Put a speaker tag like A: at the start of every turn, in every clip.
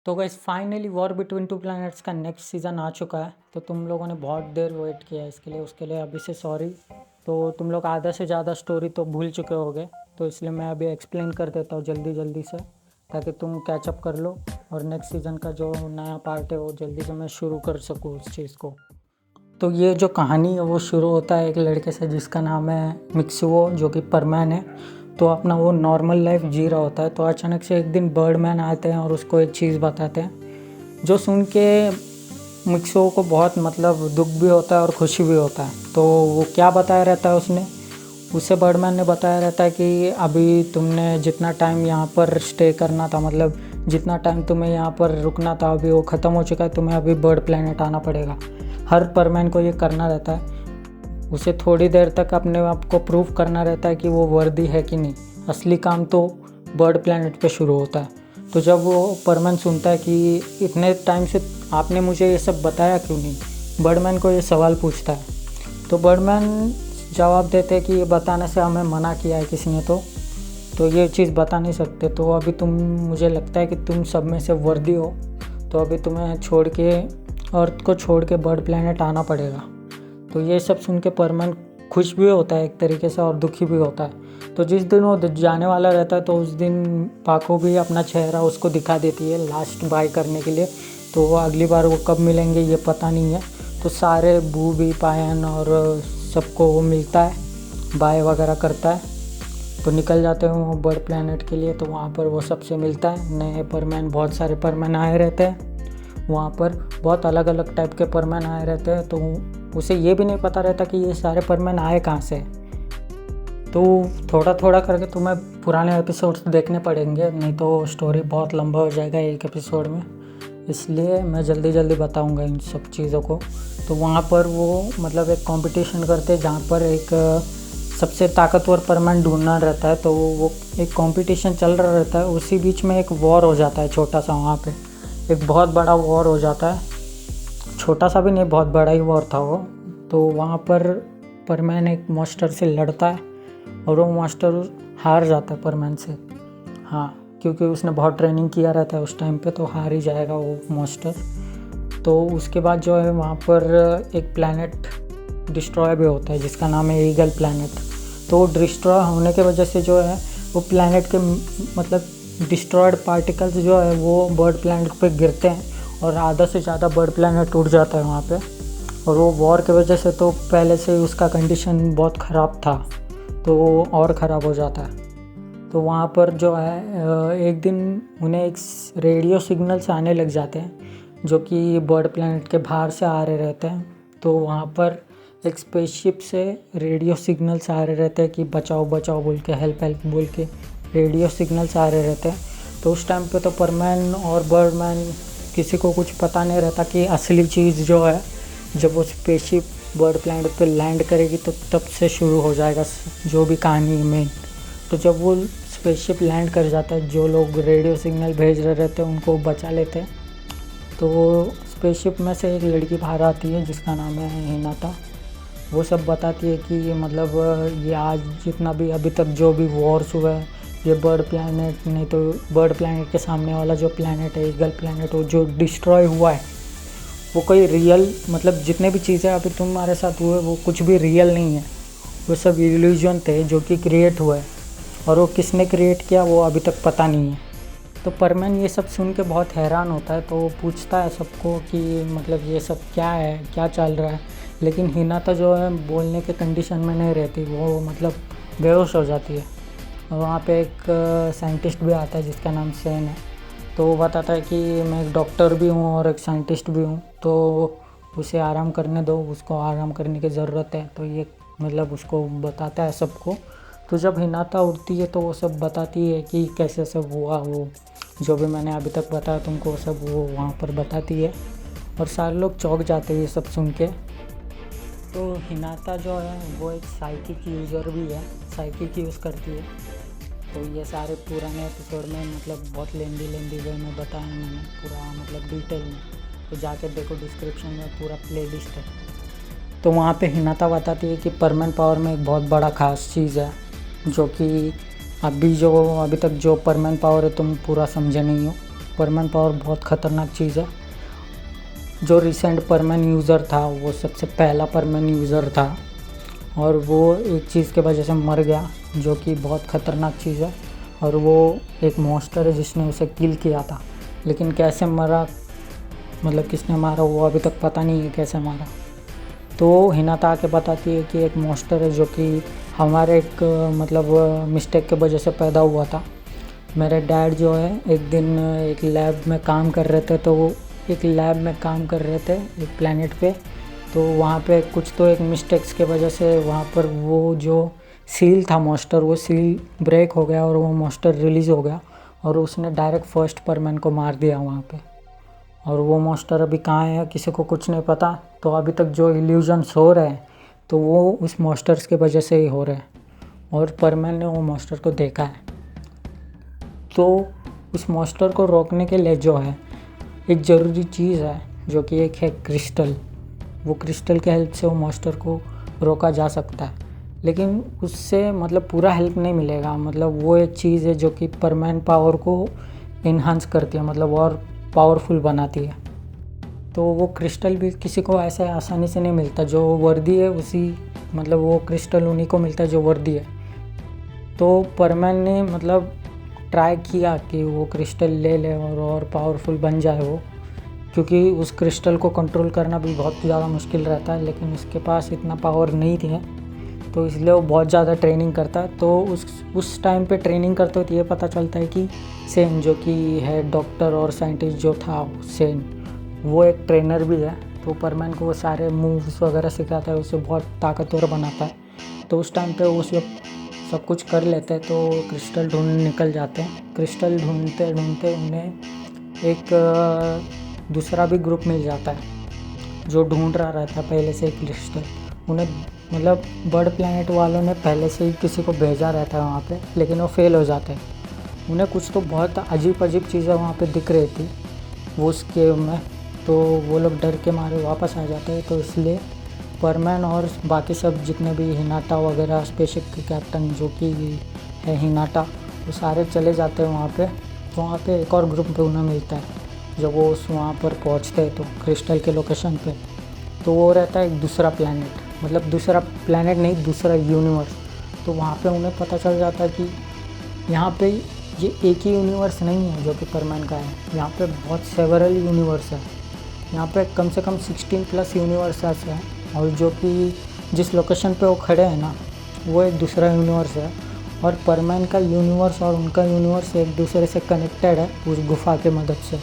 A: तो guys finally war between two planets का next season आ चुका है। तो तुम लोगों ने बहुत देर वेट किया है इसके लिए, उसके लिए अभी से सॉरी। तो तुम लोग आधा से ज़्यादा स्टोरी तो भूल चुके होगे, तो इसलिए मैं अभी एक्सप्लेन कर देता हूँ जल्दी जल्दी से, ताकि तुम कैचअप कर लो और नेक्स्ट सीज़न का जो नया पार्ट है वो जल्दी से मैं शुरू कर सकूँ उस चीज़ को। तो ये जो कहानी है वो शुरू होता है एक लड़के से जिसका नाम है मिक्सुओ, जो कि परमैन है। तो अपना वो नॉर्मल लाइफ जी रहा होता है। तो अचानक से एक दिन बर्डमैन आते हैं और उसको एक चीज़ बताते हैं, जो सुन के मिक्सुओ को बहुत दुख भी होता है और खुशी भी होता है। तो वो क्या बताया रहता है उसे बर्डमैन ने बताया रहता है कि अभी तुमने जितना टाइम यहाँ पर स्टे करना था, जितना टाइम तुम्हें यहाँ पर रुकना था, अभी वो ख़त्म हो चुका है। तुम्हें अभी बर्ड प्लैनेट आना पड़ेगा। हर परमैन को ये करना रहता है। उसे थोड़ी देर तक अपने आप को प्रूव करना रहता है कि वो वर्दी है कि नहीं। असली काम तो बर्ड प्लैनेट पे शुरू होता है। तो जब वो परमैन सुनता है कि इतने टाइम से आपने मुझे ये सब बताया क्यों नहीं, बर्डमैन को ये सवाल पूछता है। तो बर्डमैन जवाब देते हैं कि ये बताने से हमें मना किया है किसी ने, तो ये चीज़ बता नहीं सकते। तो अभी मुझे लगता है कि तुम सब में से वर्दी हो, तो अभी तुम्हें छोड़ के अर्थ को छोड़ के बर्ड प्लैनेट आना पड़ेगा। तो ये सब सुन के परमैन खुश भी होता है एक तरीके से और दुखी भी होता है। तो जिस दिन वो जाने वाला रहता है, तो उस दिन पाको भी अपना चेहरा उसको दिखा देती है लास्ट बाय करने के लिए। तो वो अगली बार वो कब मिलेंगे ये पता नहीं है। तो सारे बू भी पायन और सबको वो मिलता है, बाय वगैरह करता है। तो निकल जाते हैं वो बर्ड प्लैनेट के लिए। तो वहाँ पर वो सबसे मिलता है, नए परमैन, बहुत सारे परमैन आए रहते हैं वहाँ पर, बहुत अलग अलग टाइप के परमैन आए रहते हैं। तो उसे ये भी नहीं पता रहता कि ये सारे परमैन आए कहाँ से। तो थोड़ा थोड़ा करके तुम्हें पुराने एपिसोड्स देखने पड़ेंगे, नहीं तो स्टोरी बहुत लंबा हो जाएगा एक एपिसोड में। इसलिए मैं जल्दी जल्दी बताऊंगा इन सब चीज़ों को। तो वहाँ पर वो एक कंपटीशन करते हैं जहाँ पर एक सबसे ताकतवर परमैन ढूंढना रहता है। तो वो एक कंपटीशन चल रहा रहता है। उसी बीच में एक वॉर हो जाता है छोटा सा। वहाँ पे एक बहुत बड़ा वॉर हो जाता है, छोटा सा भी नहीं, बहुत बड़ा ही वॉर था वो। तो वहाँ पर परमैन एक मॉन्स्टर से लड़ता है और वो मॉन्स्टर हार जाता है परमैन से। हाँ, क्योंकि उसने बहुत ट्रेनिंग किया रहता है उस टाइम पे, तो हार ही जाएगा वो मॉन्स्टर। तो उसके बाद जो है वहाँ पर एक प्लैनेट डिस्ट्रॉय भी होता है जिसका नाम है ईगल प्लैनेट। तो डिस्ट्रॉय होने के वजह से जो है वो प्लैनेट के डिस्ट्रॉयड पार्टिकल्स जो है वो बर्ड प्लैनेट पे गिरते हैं और आधा से ज़्यादा बर्ड प्लैनेट उड़ जाता है वहाँ पे। और वो वॉर के वजह से तो पहले से उसका कंडीशन बहुत ख़राब था, तो वो और ख़राब हो जाता है। तो वहाँ पर जो है एक दिन उन्हें एक रेडियो सिग्नल्स आने लग जाते हैं जो कि बर्ड प्लैनेट के बाहर से आ रहे रहते हैं। तो वहाँ पर एक स्पेसशिप से रेडियो सिग्नल्स आ रहे रहते हैं कि बचाओ बचाओ बोल के, हेल्प हेल्प बोल के रेडियो सिग्नल्स आ रहे रहते हैं। तो उस टाइम पे तो परमैन और बर्डमैन किसी को कुछ पता नहीं रहता कि असली चीज़ जो है, जब वो स्पेसशिप बर्ड प्लैनेट पे लैंड करेगी तो तब से शुरू हो जाएगा जो भी कहानी है मेन। तो जब वो स्पेसशिप लैंड कर जाता है, जो लोग रेडियो सिग्नल भेज रहे रहते हैं उनको बचा लेते हैं। तो वो स्पेसशिप में से एक लड़की बाहर आती है जिसका नाम है हिनाता। वो सब बताती है कि ये आज जितना भी अभी तक जो भी वॉर्स हुआ है, ये बर्ड प्लैनेट नहीं तो बर्ड प्लैनेट के सामने वाला जो प्लैनेट है ईगल प्लैनेट, वो जो डिस्ट्रॉय हुआ है वो कोई रियल जितने भी चीज़ें अभी तुम्हारे साथ हुए वो कुछ भी रियल नहीं है। वो सब इल्यूजन थे जो कि क्रिएट हुआ है, और वो किसने क्रिएट किया वो अभी तक पता नहीं है। तो परमैन ये सब सुन के बहुत हैरान होता है। तो वो पूछता है सबको कि ये सब क्या है, क्या चल रहा है। लेकिन हिनाता जो है बोलने के कंडीशन में नहीं रहती, वो बेहोश हो जाती है। और वहाँ पे एक साइंटिस्ट भी आता है जिसका नाम सेन है। तो वो बताता है कि मैं एक डॉक्टर भी हूँ और एक साइंटिस्ट भी हूँ, तो उसे आराम करने दो, उसको आराम करने की ज़रूरत है। तो ये उसको बताता है सबको। तो जब हिनाता उठती है तो वो सब बताती है कि कैसे सब हुआ, वो जो भी मैंने अभी तक बताया तुमको सब वो वहाँ पर बताती है। और सारे लोग चौंक जाते हैं ये सब सुन के। तो हिनाता जो है वो एक साइकिक यूज़र भी है, साइकिक यूज़ करती है। तो ये सारे पुराने एपिसोड में बहुत लेंदी वे में बताया मैंने पूरा डिटेल में। तो जाके देखो डिस्क्रिप्शन में पूरा प्लेलिस्ट है। तो वहाँ पे हिनाता बताती है कि परमैन पावर में एक बहुत बड़ा ख़ास चीज़ है जो कि अभी तक जो परमैन पावर है तुम पूरा समझे नहीं हो। परमैन पावर बहुत ख़तरनाक चीज़ है। जो रिसेंट परमैन यूज़र था वो सबसे पहला परमैन यूज़र था और वो एक चीज़ के वजह से मर गया, जो कि बहुत ख़तरनाक चीज़ है। और वो एक मॉन्स्टर है जिसने उसे किल किया था, लेकिन कैसे मरा, मतलब किसने मारा वो अभी तक पता नहीं है कैसे मारा। तो हिनाता आके बताती है कि एक मॉन्स्टर है जो कि हमारे एक मिस्टेक के वजह से पैदा हुआ था। मेरे डैड जो है एक दिन एक लैब में काम कर रहे थे, तो वो एक लैब में काम कर रहे थे एक प्लैनेट पे। तो वहाँ पे कुछ तो एक मिस्टेक्स के वजह से वहाँ पर वो जो सील था मॉन्स्टर, वो सील ब्रेक हो गया और वो मॉन्स्टर रिलीज़ हो गया और उसने डायरेक्ट फर्स्ट परमैन को मार दिया वहाँ पे। और वो मॉन्स्टर अभी कहाँ है किसी को कुछ नहीं पता। तो अभी तक जो इल्यूजन्स हो रहे हैं तो वो उस मॉन्स्टर्स के वजह से ही हो रहे हैं और परमैन ने वो मॉन्स्टर को देखा है। तो उस मॉन्स्टर को रोकने के लिए जो है एक ज़रूरी चीज़ है, जो कि एक है क्रिस्टल। वो क्रिस्टल के हेल्प से वो मॉन्स्टर को रोका जा सकता है, लेकिन उससे पूरा हेल्प नहीं मिलेगा। वो एक चीज़ है जो कि परमैन पावर को इन्हांस करती है, और पावरफुल बनाती है। तो वो क्रिस्टल भी किसी को ऐसे आसानी से नहीं मिलता। जो वर्दी है उसी वो क्रिस्टल उन्हीं को मिलता है जो वर्दी है। तो परमैन ने ट्राई किया कि वो क्रिस्टल ले ले और पावरफुल बन जाए वो, क्योंकि उस क्रिस्टल को कंट्रोल करना भी बहुत ज़्यादा मुश्किल रहता है, लेकिन उसके पास इतना पावर नहीं थी, तो इसलिए वो बहुत ज़्यादा ट्रेनिंग करता है। तो उस टाइम पे ट्रेनिंग करते हुए ये पता चलता है कि सेन जो कि है डॉक्टर और साइंटिस्ट जो था सेन, वो एक ट्रेनर भी है। तो परमैन को वो सारे मूव्स वगैरह सिखाता है, उसे बहुत ताकतवर बनाता है। तो उस टाइम पे वो सब कुछ कर लेते हैं। तो क्रिस्टल ढूंढने निकल जाते हैं। क्रिस्टल ढूंढते ढूंढते उन्हें एक दूसरा भी ग्रुप मिल जाता है जो ढूंढ रहा रहता है पहले से क्रिस्टल। उन्हें बर्ड प्लैनेट वालों ने पहले से ही किसी को भेजा रहता है वहाँ पे, लेकिन वो फेल हो जाते हैं। उन्हें कुछ तो बहुत अजीब चीज़ें वहाँ पे दिख रही थी वो उस केव में। तो वो लोग डर के मारे वापस आ जाते हैं। तो इसलिए परमैन और बाकी सब जितने भी हिनाटा वगैरह स्पेसशिप के कैप्टन जो कि है हिनाटा, वो सारे चले जाते हैं वहाँ पे। तो वहाँ पे एक और ग्रुप भी उन्हें मिलता है। जब वो वहाँ पर पहुँचते हैं तो क्रिस्टल के लोकेशन पे, तो वो रहता है एक दूसरा प्लैनेट, दूसरा प्लैनेट नहीं, दूसरा यूनिवर्स। तो वहाँ पे उन्हें पता चल जाता है कि यहाँ पे ये एक ही यूनिवर्स नहीं है जो कि परमैन का है, यहाँ पे बहुत सेवरल यूनिवर्स है। यहाँ पे कम से कम 16+ यूनिवर्स हैं, और जो कि जिस लोकेशन पे वो खड़े हैं ना, वो एक दूसरा यूनिवर्स है। और परमैन का यूनिवर्स और उनका यूनिवर्स एक दूसरे से कनेक्टेड है उस गुफा के मदद से।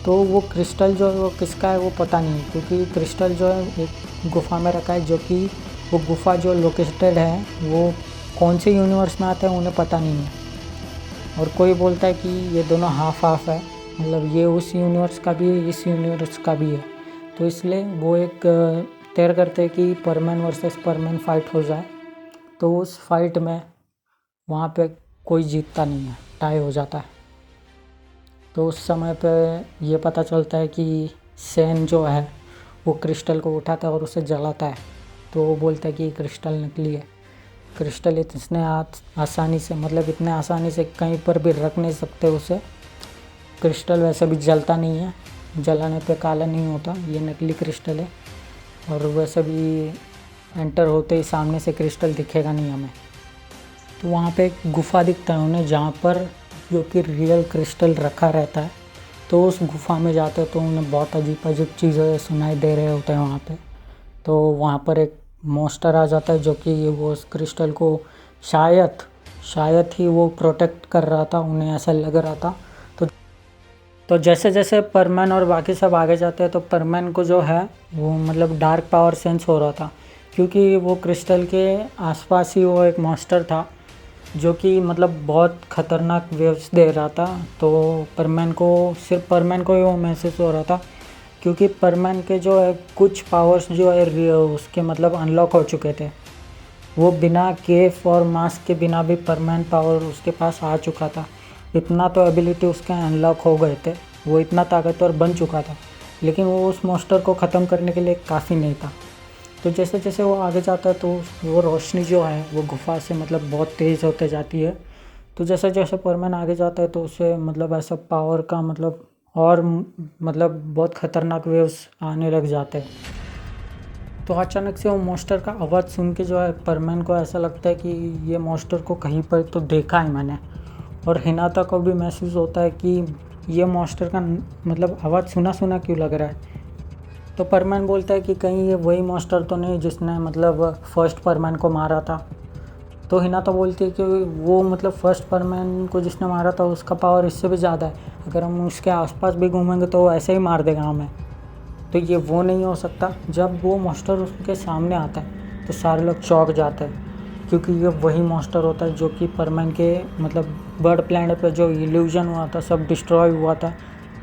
A: तो वो क्रिस्टल जो है वो किसका है वो पता नहीं है, क्योंकि क्रिस्टल जो है एक गुफा में रखा है, जो कि वो गुफा जो लोकेटेड है वो कौन से यूनिवर्स में आता है उन्हें पता नहीं है। और कोई बोलता है कि ये दोनों हाफ है, ये उस यूनिवर्स का भी है, इस यूनिवर्स का भी है। तो इसलिए वो एक तय करते हैं कि परमैन वर्सेस परमैन फाइट हो जाए। तो उस फाइट में वहाँ पे कोई जीतता नहीं है, टाई हो जाता है। तो उस समय पे ये पता चलता है कि सेन जो है वो क्रिस्टल को उठाता है और उसे जलाता है। तो वो बोलता है कि क्रिस्टल नकली है, क्रिस्टल इतने आसानी से इतने आसानी से कहीं पर भी रख नहीं सकते उसे। क्रिस्टल वैसे भी जलता नहीं है, जलाने पे काला नहीं होता, ये नकली क्रिस्टल है। और वैसे भी एंटर होते ही सामने से क्रिस्टल दिखेगा नहीं हमें। तो वहाँ पे एक गुफा दिखता है उन्हें, जहाँ पर जो कि रियल क्रिस्टल रखा रहता है। तो उस गुफा में जाते हैं तो उन्हें बहुत अजीब चीज़ें सुनाई दे रहे होते हैं वहाँ पे। तो वहाँ पर एक मॉन्स्टर आ जाता है जो कि वो उस क्रिस्टल को शायद ही वो प्रोटेक्ट कर रहा था, उन्हें ऐसा लग रहा था। तो जैसे जैसे परमैन और बाकी सब आगे जाते हैं तो परमैन को जो है वो डार्क पावर सेंस हो रहा था, क्योंकि वो क्रिस्टल के आसपास ही वो एक मॉन्स्टर था जो कि बहुत ख़तरनाक वेव्स दे रहा था। तो सिर्फ परमैन को ही वो महसूस हो रहा था, क्योंकि परमैन के जो है कुछ पावर्स जो है उसके अनलॉक हो चुके थे। वो बिना केफ और मास्क के बिना भी परमैन पावर उसके पास आ चुका था। इतना तो एबिलिटी उसके अनलॉक हो गए थे, वो इतना ताकतवर बन चुका था, लेकिन वो उस मॉन्स्टर को ख़त्म करने के लिए काफ़ी नहीं था। तो जैसे जैसे वो आगे जाता है तो वो रोशनी जो है वो गुफा से बहुत तेज़ होते जाती है। तो जैसे जैसे परमैन आगे जाता है तो उसे मतलब ऐसा पावर का मतलब और मतलब बहुत ख़तरनाक वेव्स आने लग जाते हैं। तो अचानक से वो मॉन्स्टर का आवाज़ सुन के जो है परमैन को ऐसा लगता है कि ये मॉन्स्टर को कहीं पर तो देखा है मैंने, और हिनाता को भी महसूस होता है कि ये मॉन्स्टर का मतलब आवाज़ सुना सुना क्यों लग रहा है। तो परमैन बोलता है कि कहीं ये वही मॉन्स्टर तो नहीं जिसने मतलब फर्स्ट परमैन को मारा था। तो हिनाता बोलती है कि वो मतलब फर्स्ट परमैन को जिसने मारा था उसका पावर इससे भी ज़्यादा है, अगर हम उसके आसपास भी घूमेंगे तो वो ऐसे ही मार देगा हमें। तो ये वो नहीं हो सकता। जब वो मॉन्स्टर उसके सामने आता है तो सारे लोग चौंक जाते हैं, क्योंकि ये वही मॉन्स्टर होता है जो कि परमैन के मतलब बर्ड प्लैनेट पे जो इल्यूजन हुआ था, सब डिस्ट्रॉय हुआ था।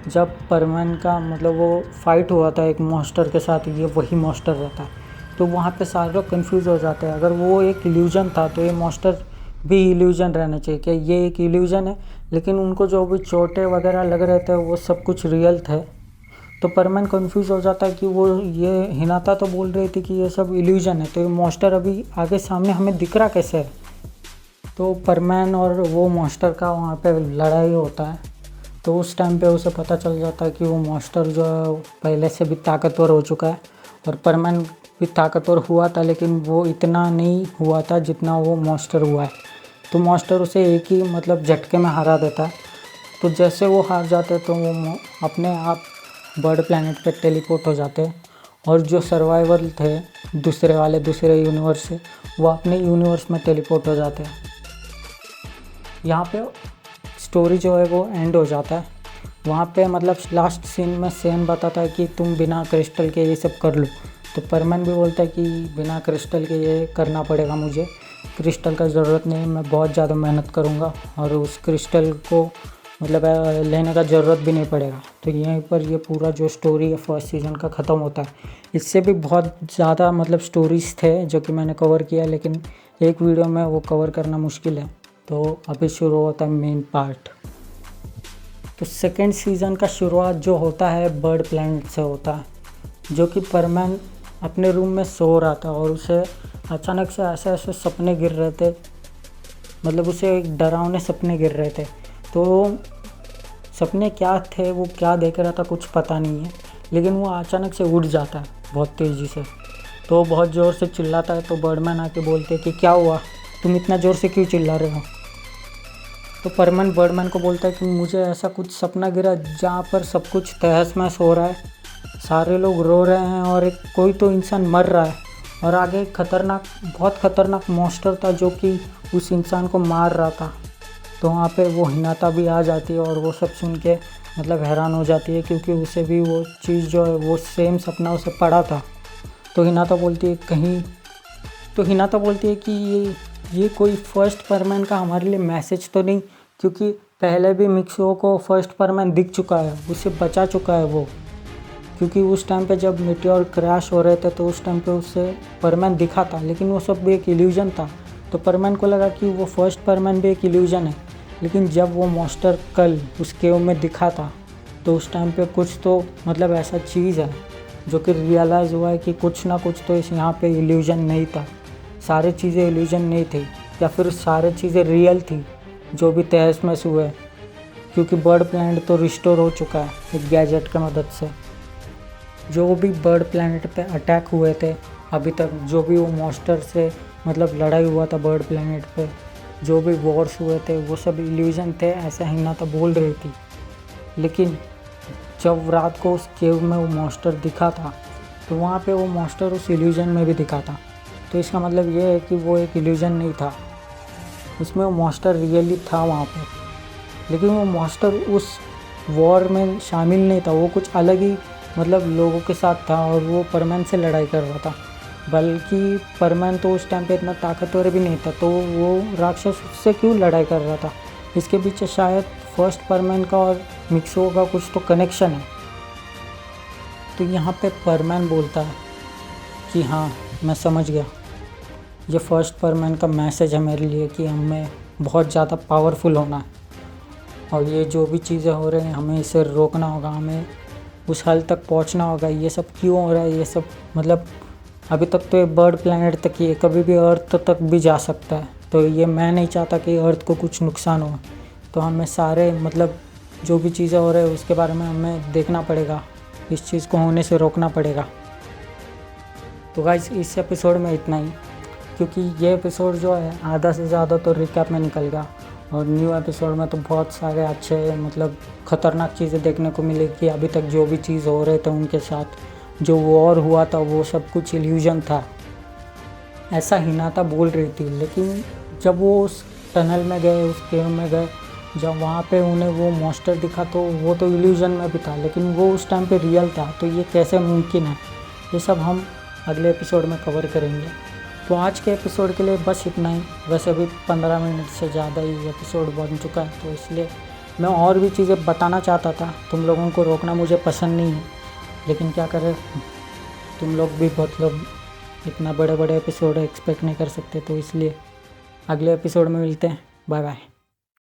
A: जब परमैन का मतलब वो फाइट हुआ था एक मॉन्स्टर के साथ, ये वही मॉन्स्टर रहता है। तो वहाँ पे सारे लोग कंफ्यूज हो जाते हैं, अगर वो एक इल्यूजन था तो ये मॉन्स्टर भी इल्यूजन रहना चाहिए, कि ये एक इल्यूजन है। लेकिन उनको जो भी चोटें वगैरह लग रहे थे वो सब कुछ रियल थे। तो परमैन कंफ्यूज हो जाता है कि वो ये हिनाता तो बोल रही थी कि ये सब इल्यूजन है, तो ये मॉन्स्टर अभी आगे सामने हमें दिख रहा कैसे है। तो परमैन और वो मॉन्स्टर का वहाँ पे लड़ाई होता है। तो उस टाइम पे उसे पता चल जाता है कि वो मॉन्स्टर जो है पहले से भी ताकतवर हो चुका है, और परमैन भी ताकतवर हुआ था लेकिन वो इतना नहीं हुआ था जितना वो मॉन्स्टर हुआ है। तो मॉन्स्टर उसे एक ही मतलब झटके में हरा देता है। तो जैसे वो हार जाते हैं तो वो अपने आप बर्ड प्लैनेट पे टेलीपोर्ट हो जाते हैं, और जो सर्वाइवल थे दूसरे यूनिवर्स से, वो अपने यूनिवर्स में टेलीपोर्ट हो जाते हैं। यहाँ पे स्टोरी जो है वो एंड हो जाता है। वहाँ पे मतलब लास्ट सीन में सेन बताता है कि तुम बिना क्रिस्टल के ये सब कर लो। तो परमैन भी बोलता है कि बिना क्रिस्टल के ये करना पड़ेगा, मुझे क्रिस्टल का ज़रूरत नहीं, मैं बहुत ज़्यादा मेहनत करूँगा और उस क्रिस्टल को मतलब लेने का ज़रूरत भी नहीं पड़ेगा। तो यहीं पर ये पूरा जो स्टोरी है फर्स्ट सीज़न का ख़त्म होता है। इससे भी बहुत ज़्यादा मतलब स्टोरीज़ थे जो कि मैंने कवर किया, लेकिन एक वीडियो में वो कवर करना मुश्किल है। तो अभी शुरू होता है मेन पार्ट। तो सेकेंड सीज़न का शुरुआत जो होता है बर्ड प्लैनेट से होता है, जो कि परमैन अपने रूम में सो रहा था और उसे अचानक से ऐसे ऐसे सपने गिर रहे थे, मतलब उसे एक डरावने सपने गिर रहे थे। तो सपने क्या थे, वो क्या देख रहा था कुछ पता नहीं है, लेकिन वो अचानक से उड़ जाता है बहुत तेज़ी से। तो बहुत ज़ोर से चिल्लाता है। तो बर्डमैन आके बोलते हैं कि क्या हुआ, तुम इतना ज़ोर से क्यों चिल्ला रहे हो। तो परमैन बर्डमैन को बोलता है कि मुझे ऐसा कुछ सपना गिरा जहाँ पर सब कुछ तहस महस हो रहा है, सारे लोग रो रहे हैं और एक कोई तो इंसान मर रहा है, और आगे बहुत ख़तरनाक मॉन्स्टर था जो कि उस इंसान को मार रहा था। तो वहाँ पे वो हिनाता भी आ जाती है और वो सब सुन के मतलब हैरान हो जाती है, क्योंकि उसे भी वो चीज़ जो है वो सेम सपना उसे पड़ा था। तो हिनाता बोलती है कि ये कोई फर्स्ट परमैन का हमारे लिए मैसेज तो नहीं, क्योंकि पहले भी मिक्सो को फर्स्ट परमैन दिख चुका है, उसे बचा चुका है वो। क्योंकि उस टाइम पे जब मीटियोर क्रैश हो रहे थे तो उस टाइम पे उससे परमैन दिखा था, लेकिन वो सब भी एक इल्यूजन था। तो परमैन को लगा कि वो फर्स्ट परमैन भी एक इल्यूजन है। लेकिन जब वो मॉन्स्टर कल उस केव में दिखा था तो उस टाइम पे कुछ तो मतलब ऐसा चीज़ है जो कि रियलाइज़ हुआ है कि कुछ ना कुछ तो इस यहाँ पे इल्यूजन नहीं था, सारी चीज़ें इल्यूजन नहीं थी, या फिर सारी चीज़ें रियल थी जो भी तहस महस हुए। क्योंकि बर्ड प्लैनेट तो रिस्टोर हो चुका है एक गैजेट की मदद से। जो भी बर्ड प्लैनेट पे अटैक हुए थे अभी तक, जो भी वो मॉन्स्टर से मतलब लड़ाई हुआ था बर्ड प्लैनेट पे, जो भी वॉर्स हुए थे वो सब इल्यूजन थे, ऐसा हिनाता बोल रही थी। लेकिन जब रात को उस केव में वो मॉन्स्टर दिखा था तो वहाँ पे वो मॉन्स्टर उस इल्यूजन में भी दिखा था। तो इसका मतलब ये है कि वो एक इल्यूजन नहीं था, उसमें वो मॉन्स्टर रियली था वहाँ पे। लेकिन वो मॉन्स्टर उस वॉर में शामिल नहीं था, वो कुछ अलग ही मतलब लोगों के साथ था और वो परमैन से लड़ाई कर रहा था। बल्कि परमैन तो उस टाइम पे इतना ताकतवर भी नहीं था, तो वो राक्षस से क्यों लड़ाई कर रहा था। इसके पीछे शायद फर्स्ट परमैन का और मिक्सो का कुछ तो कनेक्शन है। तो यहाँ पे परमैन बोलता है कि हाँ मैं समझ गया, ये फर्स्ट परमैन का मैसेज है मेरे लिए कि हमें बहुत ज़्यादा पावरफुल होना है, और ये जो भी चीज़ें हो रही हैं हमें इसे रोकना होगा, हमें उस हल तक पहुंचना होगा। ये सब क्यों हो रहा है, ये सब मतलब अभी तक तो ये बर्ड प्लैनेट तक ही है, कभी भी अर्थ तक भी जा सकता है। तो ये मैं नहीं चाहता कि अर्थ को कुछ नुकसान हो, तो हमें सारे मतलब जो भी चीज़ें हो रही है उसके बारे में हमें देखना पड़ेगा, इस चीज़ को होने से रोकना पड़ेगा। तो गाइस इस एपिसोड में इतना ही, क्योंकि ये एपिसोड जो है आधा से ज़्यादा तो रिकैप में निकल गया, और न्यू एपिसोड में तो बहुत सारे अच्छे मतलब ख़तरनाक चीज़ें देखने को मिलेगी। अभी तक जो भी चीज़ हो रहे थे उनके साथ, जो वॉर हुआ था वो सब कुछ इल्यूजन था, ऐसा हिनाता बोल रही थी। लेकिन जब वो उस टनल में गए, उस केव में गए, जब वहाँ पे उन्हें वो मॉन्स्टर दिखा तो वो तो इल्यूजन में भी था, लेकिन वो उस टाइम पे रियल था। तो ये कैसे मुमकिन है, ये सब हम अगले एपिसोड में कवर करेंगे। तो आज के एपिसोड के लिए बस इतना ही। वैसे भी 15 मिनट से ज़्यादा ही एपिसोड बन चुका है, तो इसलिए मैं और भी चीज़ें बताना चाहता था। तुम लोगों को रोकना मुझे पसंद नहीं है, लेकिन क्या करें, तुम लोग भी मतलब इतना बड़े बड़े एपिसोड एक्सपेक्ट नहीं कर सकते। तो इसलिए अगले एपिसोड में मिलते हैं। Bye bye.